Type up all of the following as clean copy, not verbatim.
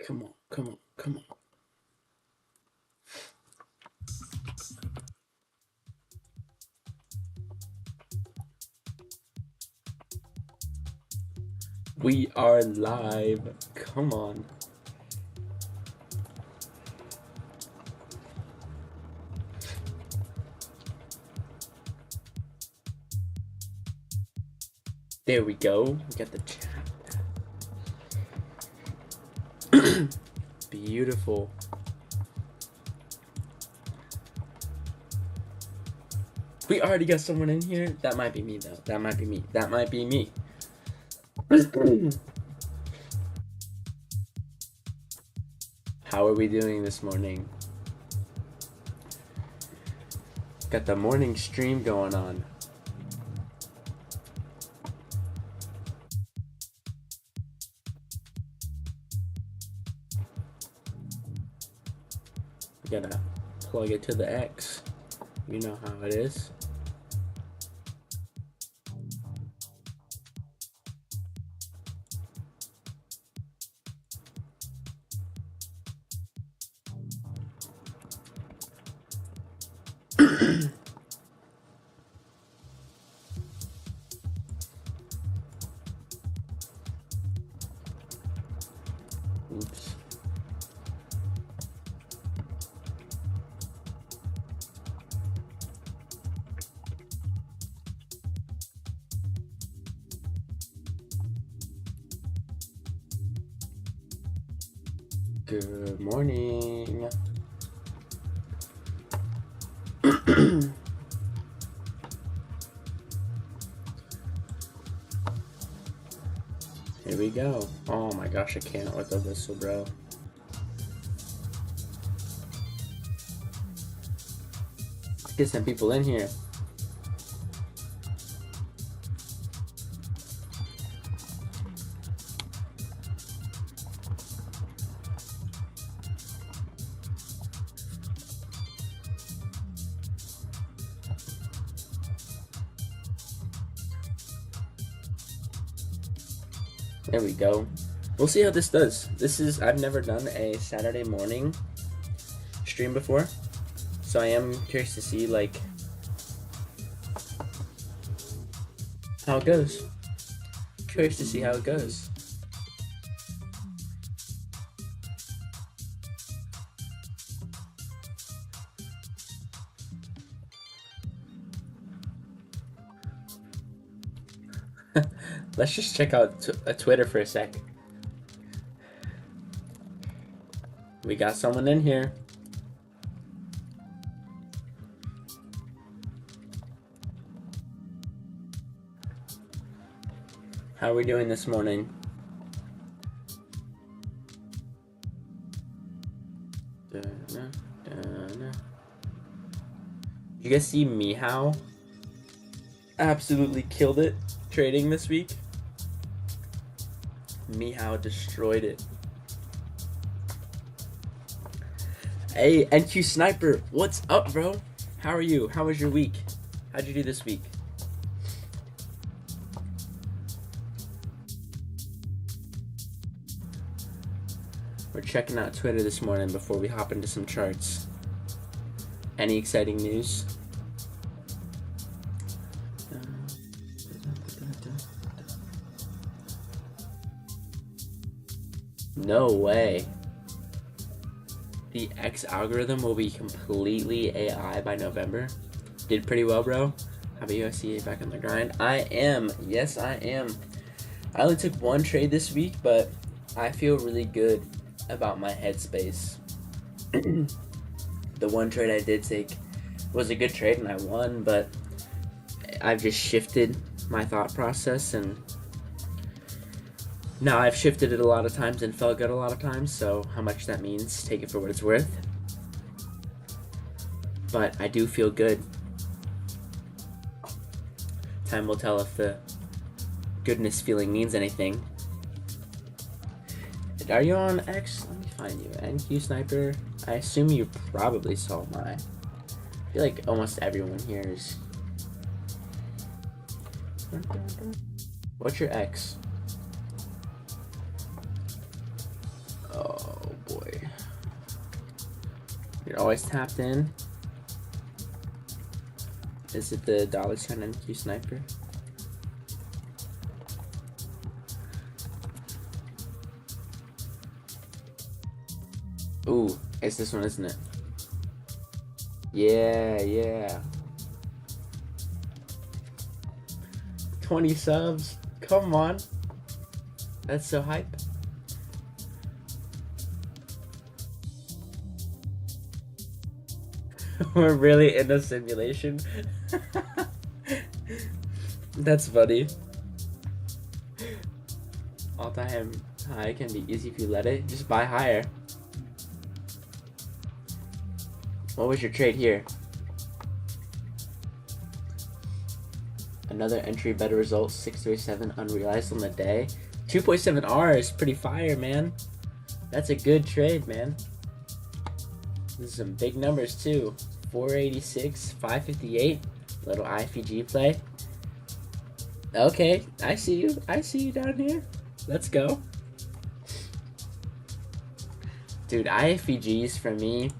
Come on, come on, come on. We are live. Come on. There we go. We got the chat. Beautiful. We already got someone in here. That might be me, though. That might be me. That might be me. How are we doing this morning? Got the morning stream going on. We gotta plug it to the X. You know how it is. Oops. Good morning. Here we go. Oh my gosh, I can't let the whistle, bro. Get some people in here. There we go. We'll see how this does. I've never done a Saturday morning stream before, so I am curious to see like how it goes. Curious to see how it goes. Let's just check out Twitter for a sec. We got someone in here. How are we doing this morning? Did you guys see Meow? Absolutely killed it trading this week. Meow destroyed it. Hey, NQ Sniper, what's up, bro? How are you? How was your week? How'd you do this week? We're checking out Twitter this morning before we hop into some charts. Any exciting news? No way. The X algorithm will be completely AI by November. Did pretty well, bro. How about you? I see you back on the grind. I am. Yes, I am. I only took one trade this week, but I feel really good about my headspace. The one trade I did take was a good trade and I won, but I've just shifted my thought process, and now I've shifted it a lot of times and felt good a lot of times, so how much that means, take it for what it's worth. But I do feel good. Time will tell if the goodness feeling means anything. Are you on X? Let me find you. NQ Sniper. I assume you probably saw my. I feel like almost everyone here is. What's your X? Oh, You're always tapped in. Is it the $sign NQ sniper? Ooh, it's this one, isn't it? Yeah, yeah. 20 subs. Come on. That's so hype. We're really in a simulation. That's funny. All-time high can be easy if you let it. Just buy higher. What was your trade here? Another entry, better results, 637 unrealized on the day. 2.7 R is pretty fire, man. That's a good trade, man. This is some big numbers too. 486, 558. Little IFG play. Okay, I see you. I see you down here. Let's go. Dude, IFVGs for me,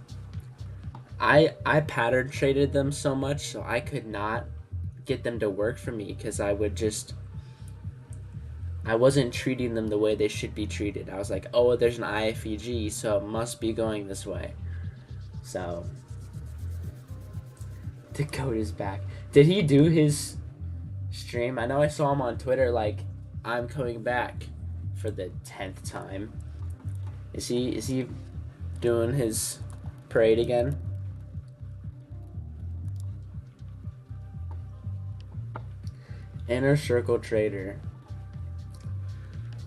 I pattern traded them so much so I could not get them to work for me because I wasn't treating them the way they should be treated. I was like, oh, there's an IFVG, so it must be going this way. So, Dakota's back. Did he do his stream? I know I saw him on Twitter like, I'm coming back for the 10th time. Is he doing his parade again? Inner Circle Trader.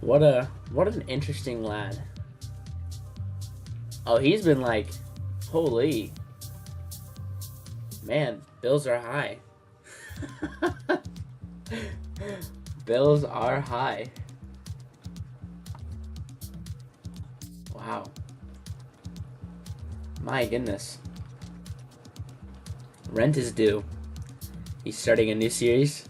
What an interesting lad. Oh, he's been like, holy man, bills are high. Bills are high. Wow. My goodness. Rent is due. He's starting a new series.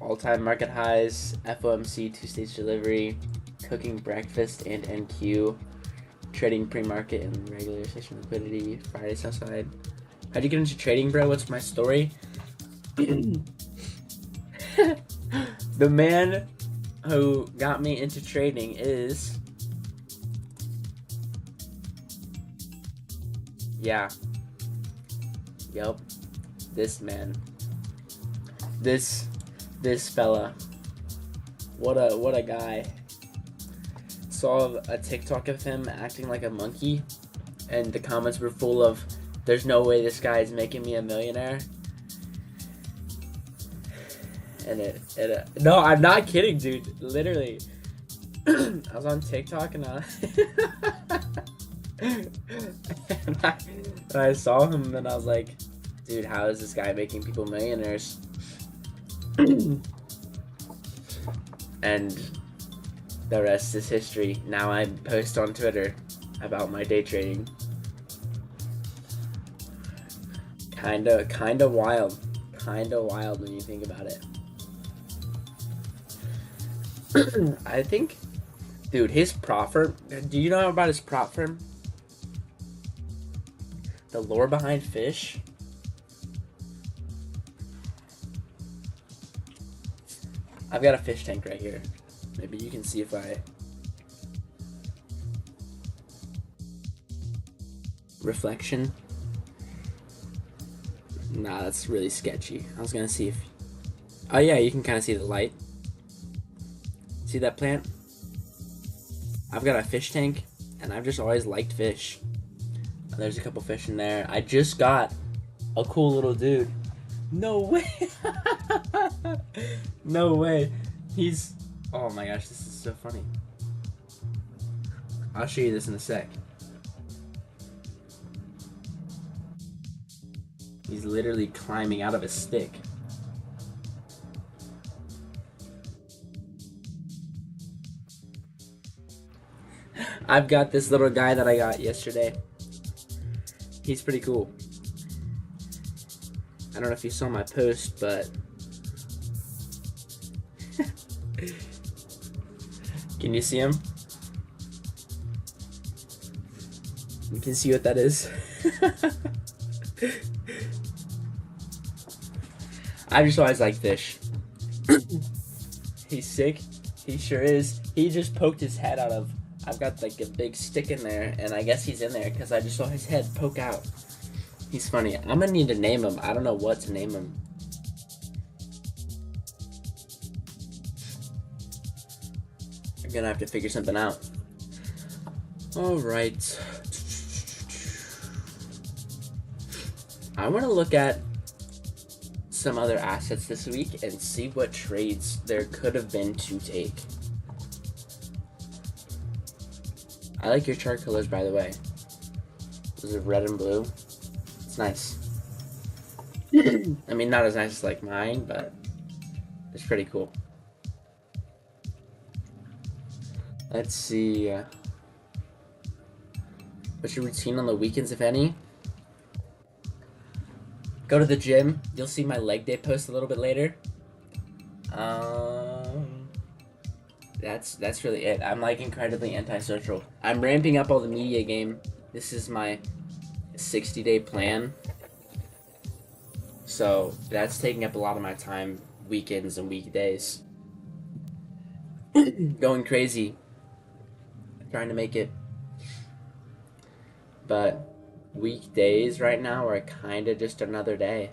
All-time market highs, FOMC 2-stage delivery, cooking breakfast and NQ, trading pre-market and regular session liquidity, Friday sell side. How'd you get into trading, bro? What's my story? The man who got me into trading is... Yeah. Yup. This man. This fella. What a guy. Saw a TikTok of him acting like a monkey, and the comments were full of, there's no way this guy is making me a millionaire. And no, I'm not kidding, dude. Literally. I was on TikTok and I saw him and I was like, dude, how is this guy making people millionaires? And the rest is history. Now I post on Twitter about my day trading. Kinda wild. Kinda wild when you think about it. I think, dude, his prop firm, do you know about his prop firm? The lore behind fish? I've got a fish tank right here. Maybe you can see if I... Reflection? Nah, that's really sketchy. I was gonna see if... Oh yeah, you can kind of see the light. See that plant? I've got a fish tank, and I've just always liked fish. There's a couple fish in there. I just got a cool little dude. No way! No way. He's... Oh my gosh, this is so funny. I'll show you this in a sec. He's literally climbing out of a stick. I've got this little guy that I got yesterday. He's pretty cool. I don't know if you saw my post, but... Can you see him? You can see what that is. I just always like fish. He's sick. He sure is. He just poked his head out of... I've got like a big stick in there, and I guess he's in there because I just saw his head poke out. He's funny. I'm gonna need to name him. I don't know what to name him. I'm gonna have to figure something out. Alright. I want to look at some other assets this week and see what trades there could have been to take. I like your chart colors, by the way. Those are red and blue. It's nice. I mean, not as nice as like mine, but it's pretty cool. Let's see. What's your routine on the weekends, if any? Go to the gym. You'll see my leg day post a little bit later. That's really it. I'm like incredibly antisocial. I'm ramping up all the media game. This is my 60-day plan. So that's taking up a lot of my time, weekends and weekdays. Going crazy. Trying to make it. But weekdays right now are kind of just another day.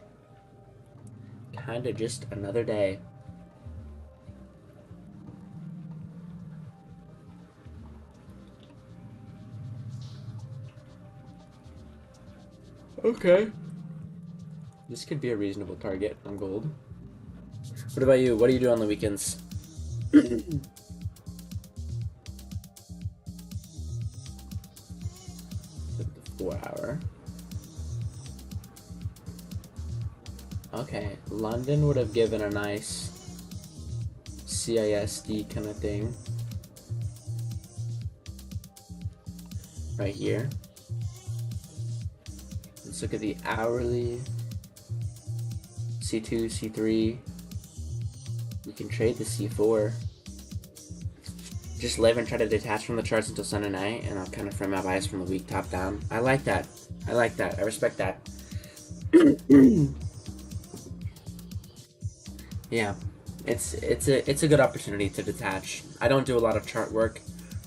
Kind of just another day. Okay. This could be a reasonable target on gold. What about you? What do you do on the weekends? The 4 hour. Okay, London would have given a nice CISD kind of thing. Right here. Let's look at the hourly. C2, C3. We can trade the C4. Just live and try to detach from the charts until Sunday night, and I'll kind of frame my bias from the week top down. I like that. I like that. I respect that. Yeah, it's a good opportunity to detach. I don't do a lot of chart work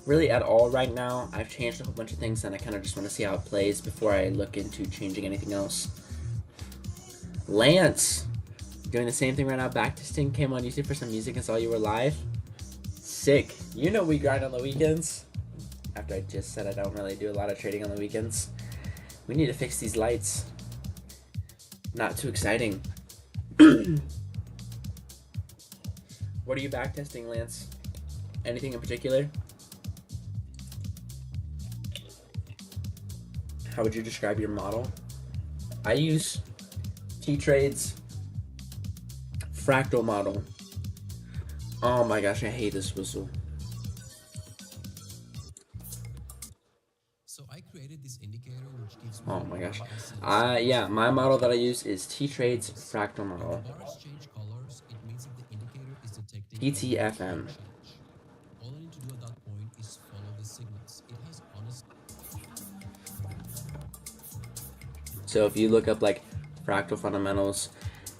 really at all right now. I've changed a whole bunch of things, and I kind of just want to see how it plays before I look into changing anything else. Lance, doing the same thing right now. Backtesting, came on YouTube for some music and saw you were live. Sick. You know we grind on the weekends. After I just said I don't really do a lot of trading on the weekends. We need to fix these lights. Not too exciting. What are you backtesting, Lance? Anything in particular? How would you describe your model? I use T-Trade's fractal model. Oh my gosh, I hate this whistle. So I created this indicator which gives me Oh my gosh. the Yeah, my model that I use is T-Trade's fractal model. bar exchange colors, it means that the indicator is detecting PTFM. change. All I need to do at that point is follow the signals. It has honest. So if you look up like fractal fundamentals,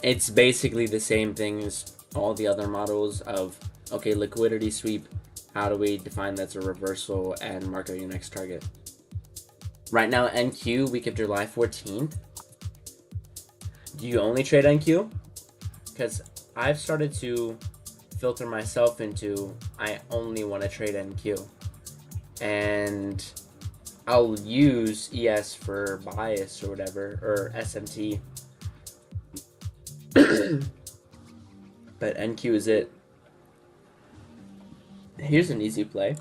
it's basically the same thing as all the other models of, okay, liquidity sweep, how do we define that's a reversal and mark out your next target. Right now, NQ, week of July 14th. Do you only trade NQ? Because I've started to filter myself into, I only want to trade NQ. And I'll use ES for bias or whatever, or SMT. But NQ is it. Here's an easy play.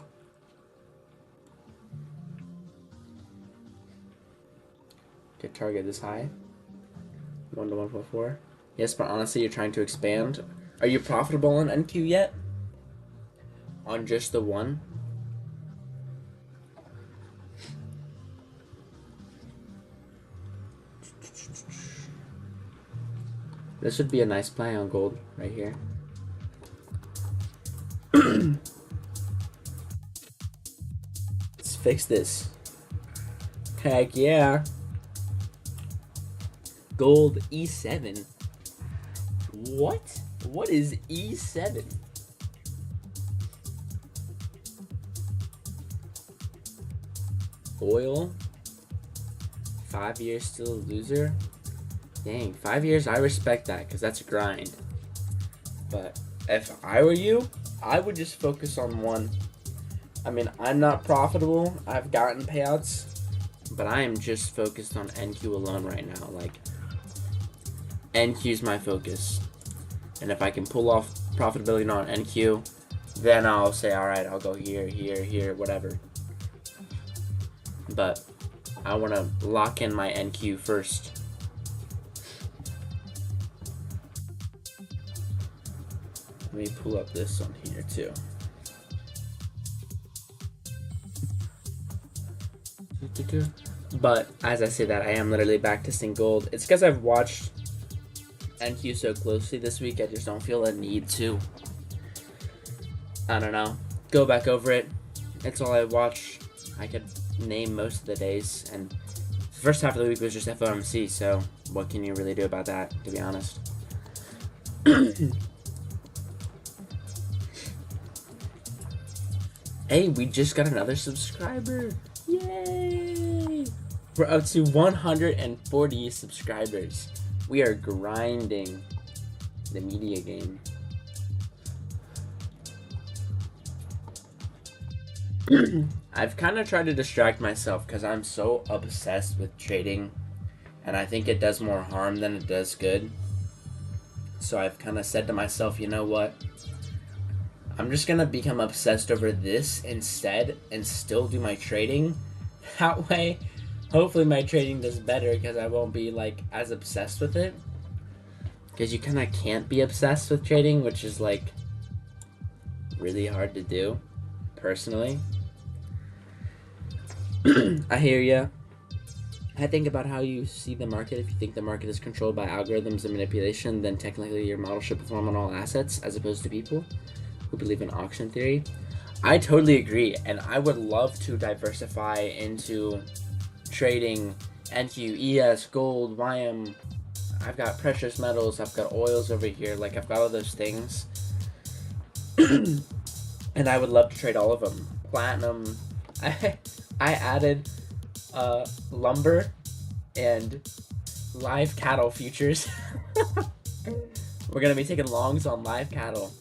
To target this high. 1 to 1.4. Yes, but honestly, you're trying to expand. Are you profitable on NQ yet? On just the one? This would be a nice play on gold right here. Let's fix this. Heck yeah. Gold E7. What? What is E7? Oil. 5 years still a loser. Dang, 5 years, I respect that because that's a grind. But if I were you, I would just focus on one. I mean, I'm not profitable. I've gotten payouts, but I am just focused on NQ alone right now. Like, NQ's my focus. And if I can pull off profitability on NQ, then I'll say, all right, I'll go here, here, here, whatever. But I want to lock in my NQ first. Let me pull up this on here too. But as I say that, I am literally backtesting gold. It's because I've watched NQ so closely this week, I just don't feel a need to. I don't know. Go back over it. It's all I watched. I could name most of the days, and the first half of the week was just FOMC, so what can you really do about that, to be honest? Hey, we just got another subscriber. Yay! We're up to 140 subscribers. We are grinding the media game. I've kind of tried to distract myself because I'm so obsessed with trading, and I think it does more harm than it does good. So I've kind of said to myself, you know what? I'm just gonna become obsessed over this instead and still do my trading. That way, hopefully my trading does better because I won't be like as obsessed with it. Because you kind of can't be obsessed with trading, which is like really hard to do, personally. I hear ya. I think about how you see the market. If you think the market is controlled by algorithms and manipulation, then technically your model should perform on all assets as opposed to people who believe in auction theory. I totally agree, and I would love to diversify into trading NQ, ES, gold, YM. I've got precious metals, I've got oils over here, like I've got all those things. And I would love to trade all of them. Platinum. I added lumber and live cattle futures. We're gonna be taking longs on live cattle.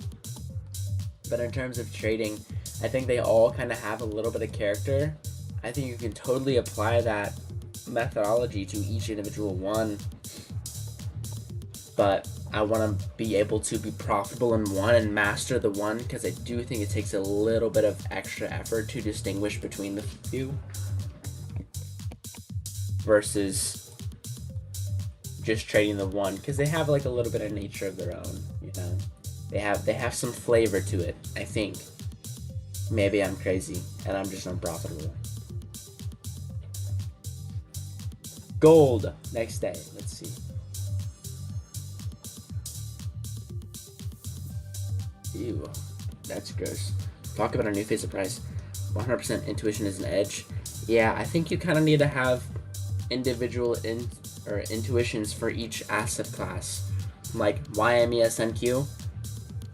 But in terms of trading, I think they all kind of have a little bit of character. I think you can totally apply that methodology to each individual one. But I want to be able to be profitable in one and master the one, because I do think it takes a little bit of extra effort to distinguish between the two versus just trading the one, because they have like a little bit of nature of their own, you know. They have some flavor to it, I think. Maybe I'm crazy and I'm just unprofitable. Gold, next day. Let's see. Ew, that's gross. Talk about a new phase of price. 100% intuition is an edge. Yeah, I think you kind of need to have individual intuitions for each asset class. Like YMESNQ,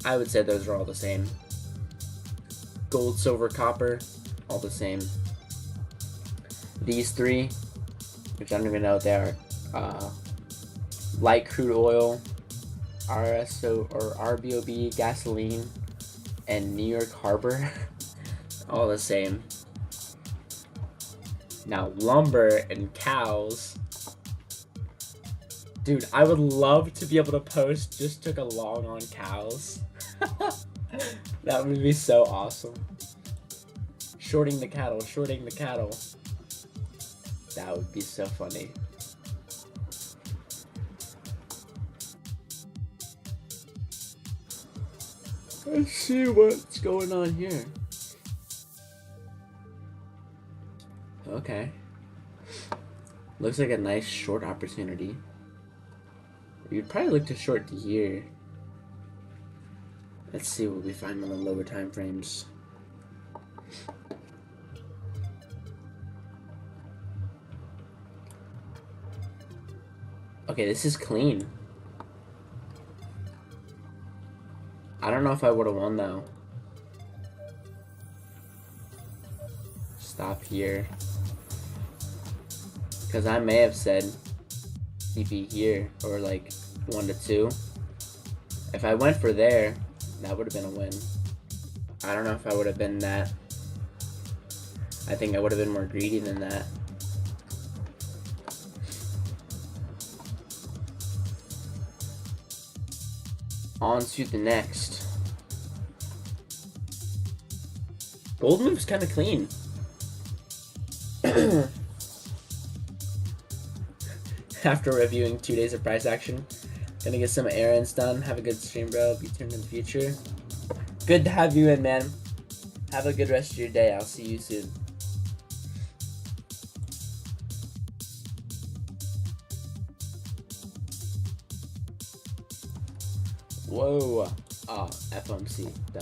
I would say those are all the same. Gold, silver, copper, all the same. These three, which I don't even know what they are, light crude oil, RSO or RBOB, gasoline, and New York Harbor, all the same. Now lumber and cows. Dude, I would love to be able to post just took a long on cows. That would be so awesome. Shorting the cattle, shorting the cattle. That would be so funny. Let's see what's going on here. Okay. Looks like a nice short opportunity. You'd probably look to short here. Let's see what we find on the lower time frames. Okay, this is clean. I don't know if I would have won though. Stop here. Because I may have said CP here, or like 1 to 2. If I went for there, that would have been a win. I don't know if I would have been that. I think I would have been more greedy than that. On to the next. Gold move's kind of clean. After reviewing 2 days of price action, gonna get some errands done. Have a good stream, bro. Be tuned in the future. Good to have you in, man. Have a good rest of your day. I'll see you soon. Whoa. Oh, FOMC. Duh.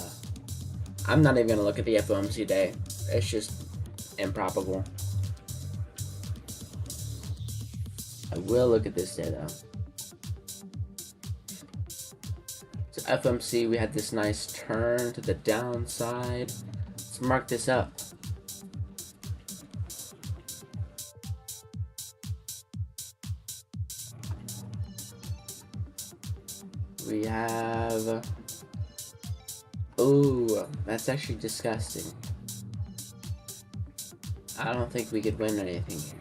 I'm not even gonna look at the FOMC day. It's just improbable. I will look at this day though. So FOMC, we had this nice turn to the downside. Let's mark this up. We have... Oh, that's actually disgusting. I don't think we could win anything here.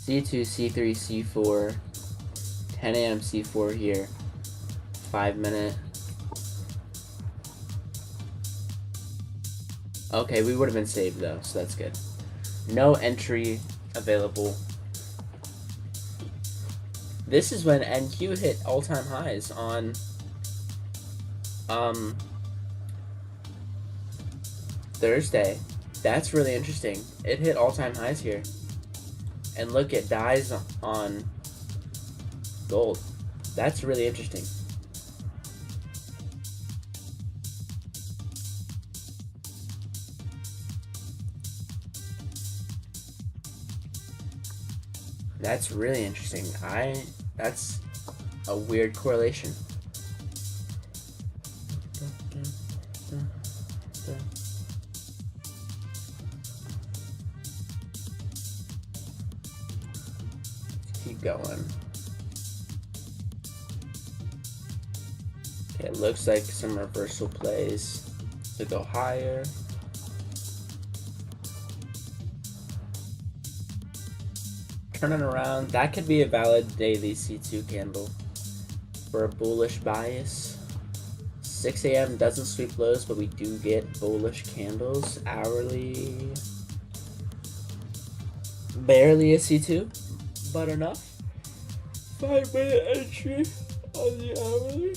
C2, C3, C4, 10 a.m. C4 here, 5 minute. Okay, we would have been saved though, so that's good. No entry available. This is when NQ hit all-time highs on Thursday. That's really interesting. It hit all-time highs here. And look, it dies on gold. That's really interesting. That's really interesting. That's a weird correlation. Keep going. Okay, it looks like some reversal plays to go higher. Turning around, that could be a valid daily C2 candle for a bullish bias. 6 a.m. doesn't sweep lows, but we do get bullish candles. Hourly, barely a C2, but enough. 5 minute entry on the hourly,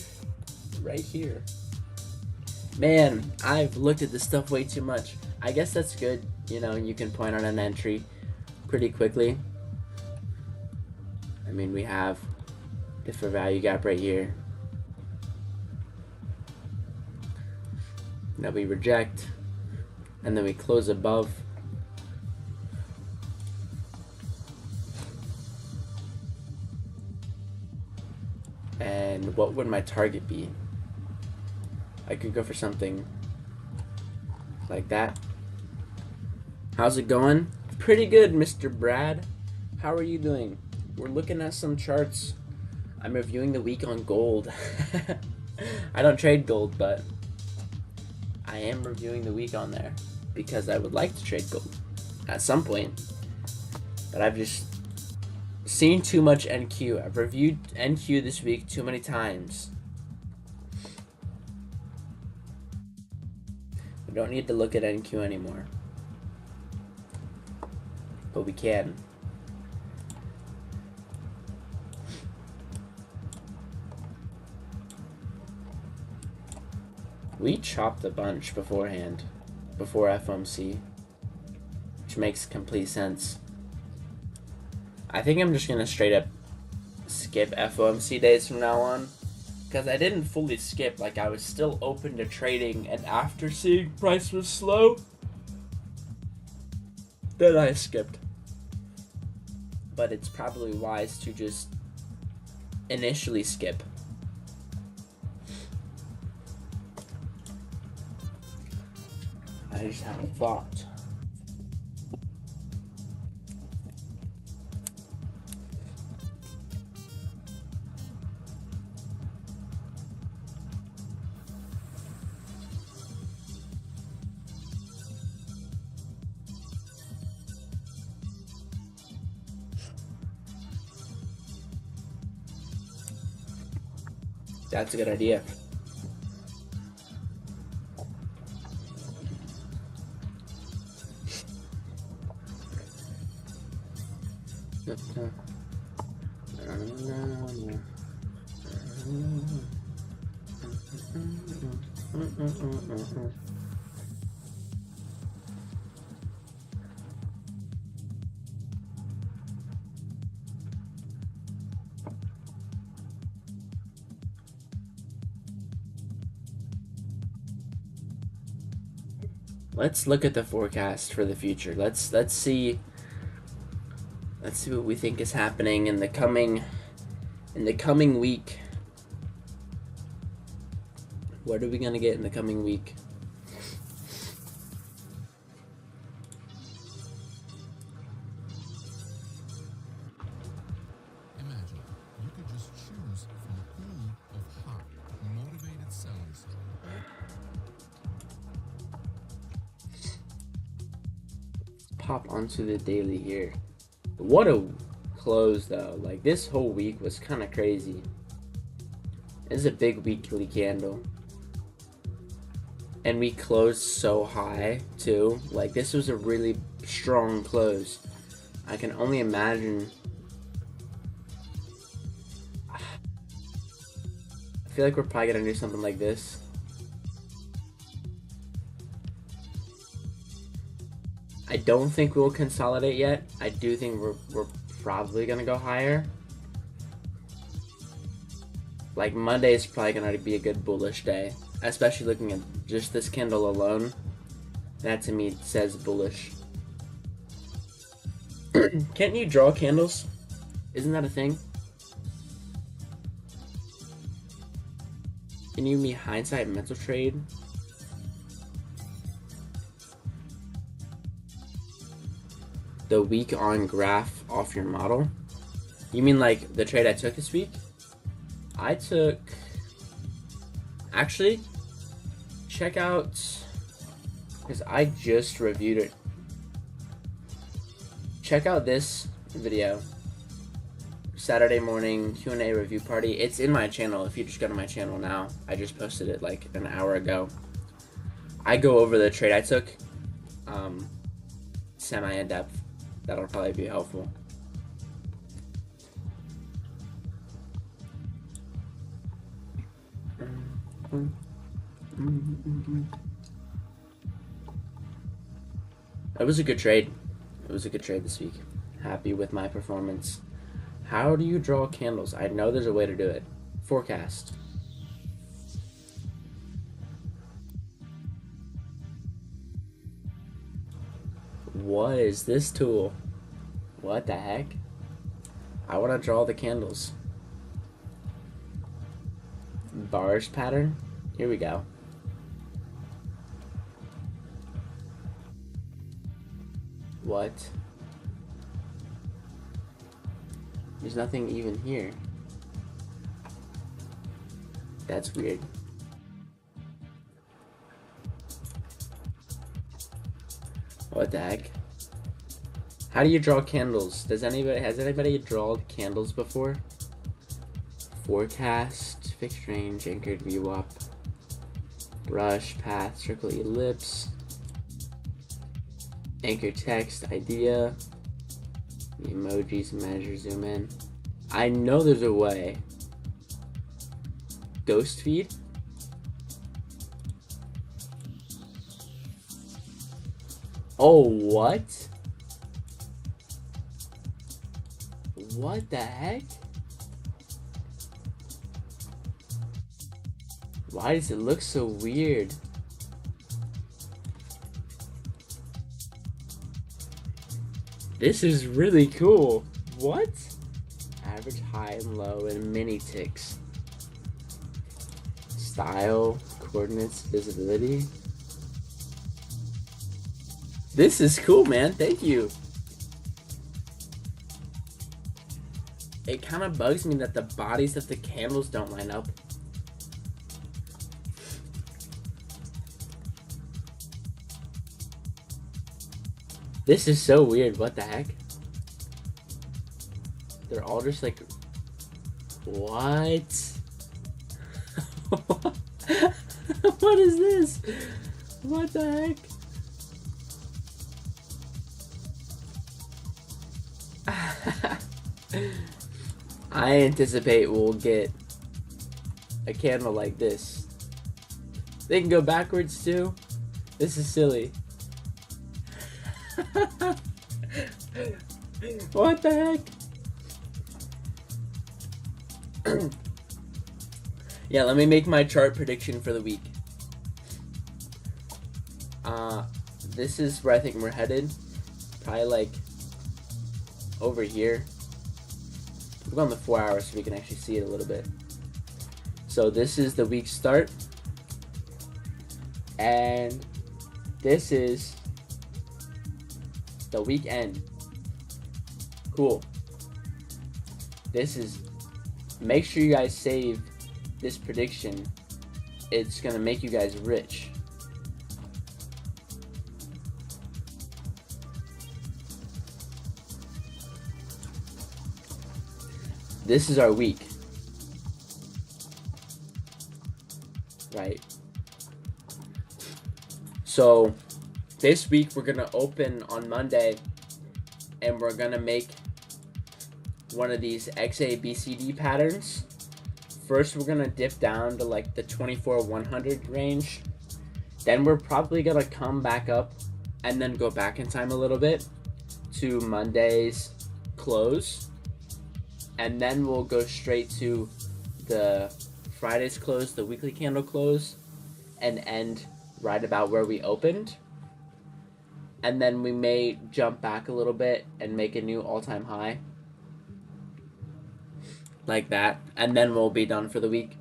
right here. Man, I've looked at this stuff way too much. I guess that's good, you know, you can point on an entry pretty quickly. I mean, we have the fair value gap right here. Now we reject, and then we close above. And what would my target be? I could go for something like that. How's it going? Pretty good, Mr. Brad. How are you doing? We're looking at some charts. I'm reviewing the week on gold. I don't trade gold, but I am reviewing the week on there because I would like to trade gold at some point. But I've just seen too much NQ. I've reviewed NQ this week too many times. We don't need to look at NQ anymore. But we can. We chopped a bunch beforehand, before FOMC, which makes complete sense. I think I'm just gonna straight up skip FOMC days from now on, because I didn't fully skip. Like, I was still open to trading, and after seeing price was slow, then I skipped. But it's probably wise to just initially skip. I just have a thought. That's a good idea. Let's look at the forecast for the future. Let's see what we think is happening in the coming week. What are we gonna get in the coming week? Imagine you could just choose from a pool of hot, motivated sellers. Pop onto the daily here. What a close though. Like, this whole week was kind of crazy. This is a big weekly candle. And we closed so high too. Like, this was a really strong close. I can only imagine. I feel like we're probably gonna do something like this. I don't think we'll consolidate yet. I do think we're probably gonna go higher. Like, Monday is probably gonna be a good bullish day, especially looking at just this candle alone. That to me says bullish. Can't you draw candles? Isn't that a thing? Can you give me hindsight mental trade? The week on graph off your model? You mean like the trade I took this week? I took... Actually, check out... Because I just reviewed it. Check out this video. Saturday morning Q&A review party. It's in my channel if you just go to my channel now. I just posted it like an hour ago. I go over the trade I took. Semi-in-depth. That'll probably be helpful. It was a good trade. It was a good trade this week. Happy with my performance. How do you draw candles? I know there's a way to do it. Forecast. What is this tool? What the heck? I want to draw the candles. Bars pattern. Here we go. What? There's nothing even here. That's weird. What the heck? How do you draw candles? Has anybody drawn candles before? Forecast, fixed range, anchored VWAP, brush, path, circle, ellipse, anchor text, idea, the emojis, measure, zoom in. I know there's a way. Ghost feed? Oh, what? What the heck? Why does it look so weird? This is really cool. What? Average, high, and low, and mini ticks. Style, coordinates, visibility. This is cool, man. Thank you. It kind of bugs me that the bodies of the candles don't line up. This is so weird. What the heck? They're all just like... What? What is this? What the heck? I anticipate we'll get a candle like this. They can go backwards too. This is silly. What the heck? Yeah, let me make my chart prediction for the week. This is where I think we're headed. Probably like over here. We're going the 4 hours so we can actually see it a little bit. So this is the week start. And this is the weekend. Cool. This is... Make sure you guys save this prediction. It's going to make you guys rich. This is our week. Right. So this week we're going to open on Monday and we're going to make one of these XABCD patterns. First we're going to dip down to like the 24-100 range. Then we're probably going to come back up and then go back in time a little bit to Monday's close. And then we'll go straight to the Friday's close, the weekly candle close, and end right about where we opened. And then we may jump back a little bit and make a new all-time high. Like that. And then we'll be done for the week.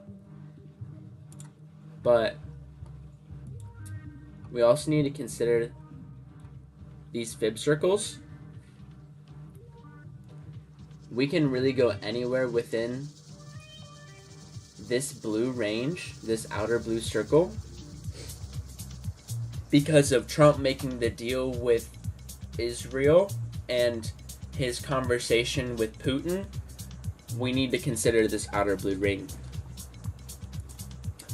But we also need to consider these fib circles. We can really go anywhere within this blue range, this outer blue circle, because of Trump making the deal with Israel and his conversation with Putin. We need to consider this outer blue ring.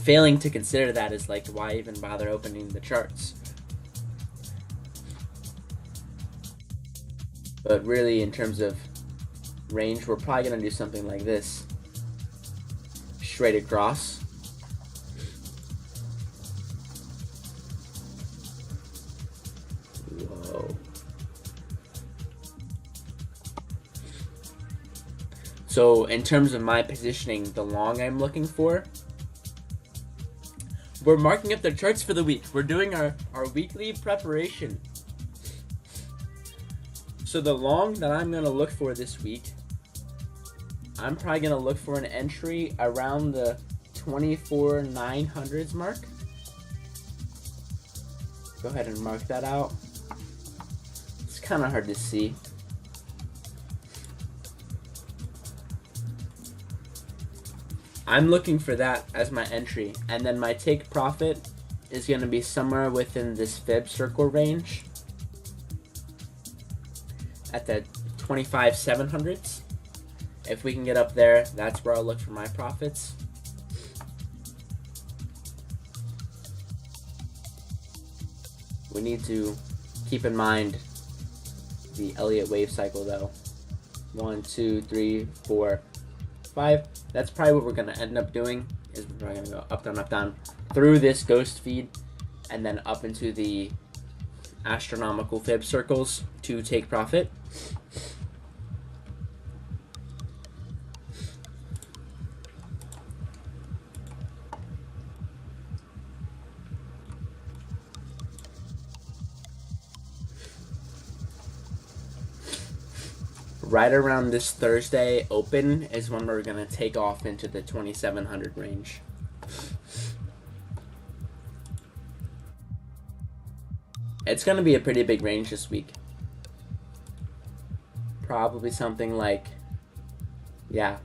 Failing to consider that is like, why even bother opening the charts? But really, in terms of range, we're probably going to do something like this. Straight across. Whoa. So in terms of my positioning, the long I'm looking for, we're marking up the charts for the week. We're doing our weekly preparation. So the long that I'm going to look for this week, I'm probably going to look for an entry around the 24,900s mark. Go ahead and mark that out. It's kind of hard to see. I'm looking for that as my entry, and then my take profit is going to be somewhere within this fib circle range at the 25,700s. If we can get up there, that's where I'll look for my profits. We need to keep in mind the Elliott wave cycle though. 1, 2, 3, 4, 5. That's probably what we're going to end up doing, is we're probably going to go up, down, through this ghost feed, and then up into the astronomical fib circles to take profit. right around this Thursday open is when we're going to take off into the 2,700 range. It's going to be a pretty big range this week. Probably something like, yeah,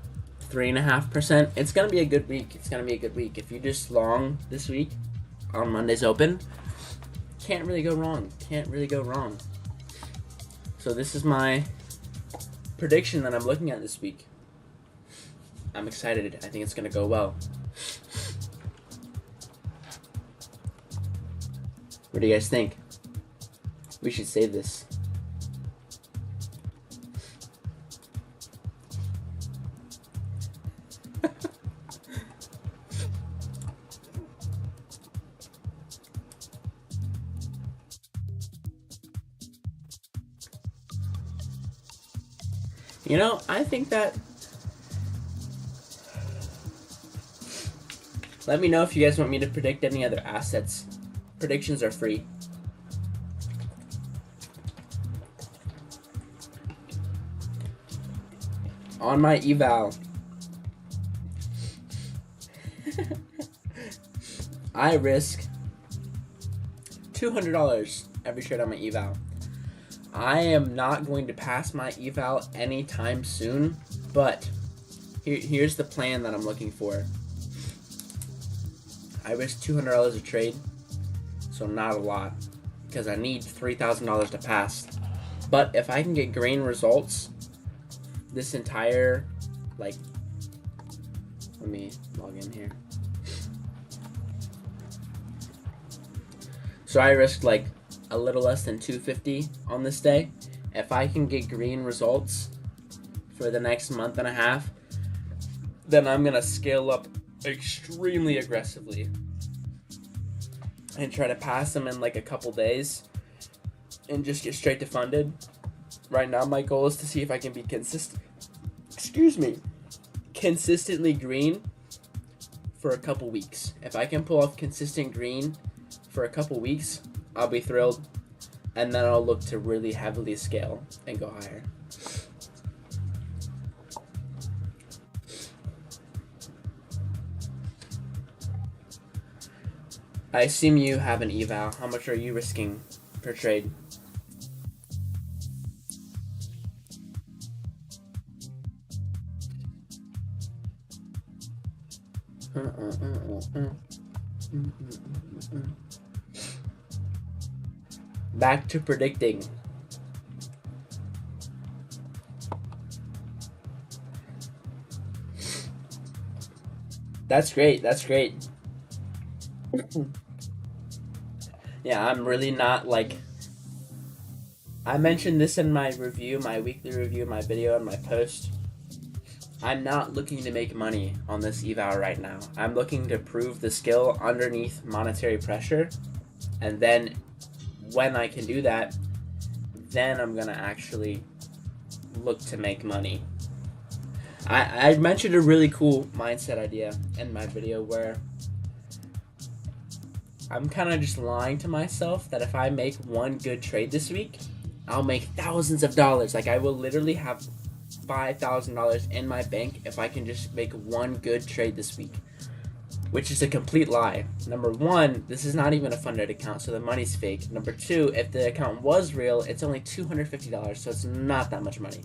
3.5%. It's going to be a good week. It's going to be a good week. If you just long this week on Monday's open, can't really go wrong. Can't really go wrong. So this is my prediction that I'm looking at this week. I'm excited. I think it's going to go well. What do you guys think? We should save this. You know, I think that... Let me know if you guys want me to predict any other assets. Predictions are free. On my eval, I risk $200 every trade on my eval. I am not going to pass my eval anytime soon, but here's the plan that I'm looking for. I risk $200 a trade, so not a lot, because I need $3,000 to pass. But if I can get green results this entire, like, let me log in here. So I risked like a little less than 250 on this day. If I can get green results for the next month and a half, then I'm gonna scale up extremely aggressively and try to pass them in like a couple days and just get straight to funded. Right now my goal is to see if I can be consistently green for a couple weeks. If I can pull off consistent green for a couple weeks, I'll be thrilled, and then I'll look to really heavily scale and go higher. I assume you have an eval. How much are you risking per trade? Back to predicting. That's great. That's great. Yeah, I'm really not like... I mentioned this in my review, my weekly review, my video, and my post. I'm not looking to make money on this eval right now. I'm looking to prove the skill underneath monetary pressure, and then when I can do that, then I'm gonna actually look to make money. I mentioned a really cool mindset idea in my video where I'm kind of just lying to myself that if I make one good trade this week, I'll make thousands of dollars. Like, I will literally have $5,000 in my bank if I can just make one good trade this week, which is a complete lie. Number one, this is not even a funded account, so the money's fake. Number two, if the account was real, it's only $250, so it's not that much money.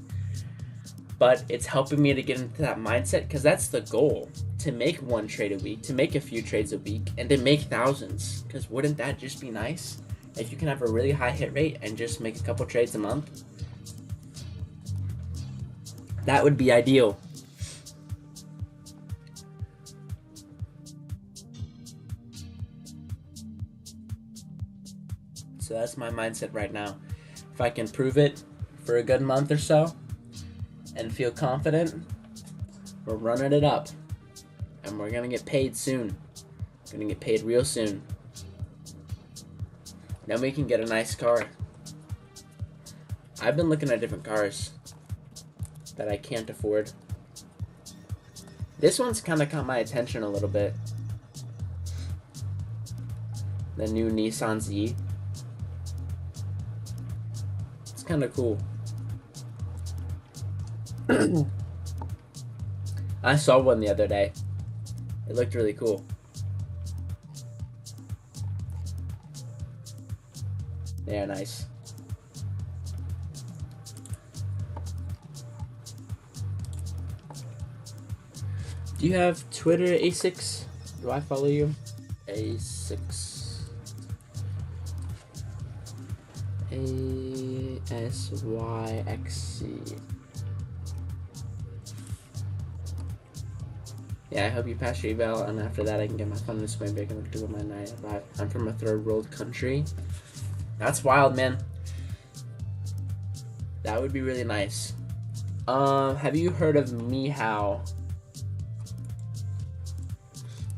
But it's helping me to get into that mindset, because that's the goal, to make one trade a week, to make a few trades a week, and to make thousands. Because wouldn't that just be nice? If you can have a really high hit rate and just make a couple trades a month, that would be ideal. So that's my mindset right now. If I can prove it for a good month or so and feel confident, we're running it up. And we're gonna get paid soon. We're gonna get paid real soon. Then we can get a nice car. I've been looking at different cars that I can't afford. This one's kind of caught my attention a little bit. The new Nissan Z. It's kind of cool. I saw one the other day. It looked really cool. They are nice. Do you have Twitter, A6? Do I follow you? A6. ASYXC. Yeah, I hope you pass your eval, and after that I can get my fun and swim big and do my 9 to 5. I'm from a third world country. That's wild, man. That would be really nice. Have you heard of Michał?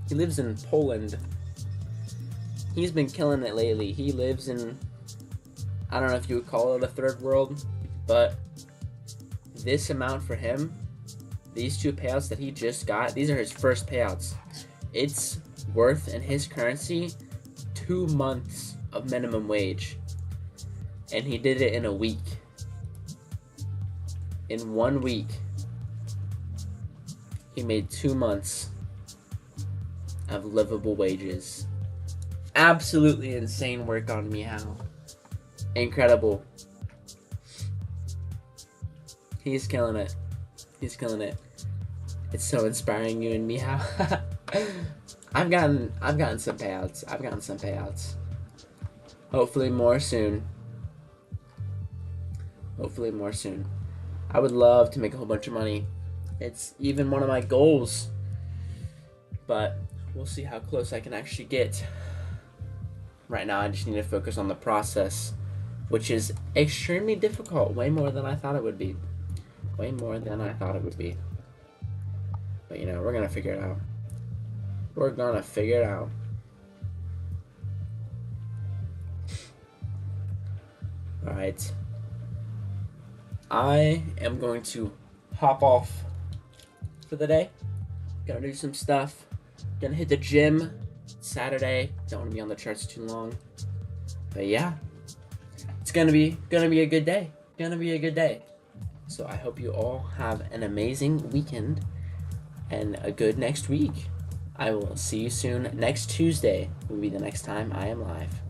He lives in Poland. He's been killing it lately. He lives in, I don't know if you would call it a third world, but this amount for him, these 2 payouts that he just got, these are his first payouts. It's worth, in his currency, 2 months of minimum wage. And he did it in a week. In 1 week, he made 2 months of livable wages. Absolutely insane work on Michał. Incredible. He's killing it. He's killing it. It's so inspiring, you and Michał. I've gotten some payouts. I've gotten some payouts. Hopefully more soon. Hopefully more soon. I would love to make a whole bunch of money. It's even one of my goals. But we'll see how close I can actually get. Right now, I just need to focus on the process, which is extremely difficult. Way more than I thought it would be. Way more than I thought it would be. But, you know, we're going to figure it out. We're going to figure it out. Alright. I am going to hop off for the day. Gonna do some stuff. Gonna hit the gym. Saturday. Don't want to be on the charts too long. But yeah. It's gonna be a good day. Gonna be a good day. So I hope you all have an amazing weekend and a good next week. I will see you soon. Next Tuesday will be the next time I am live.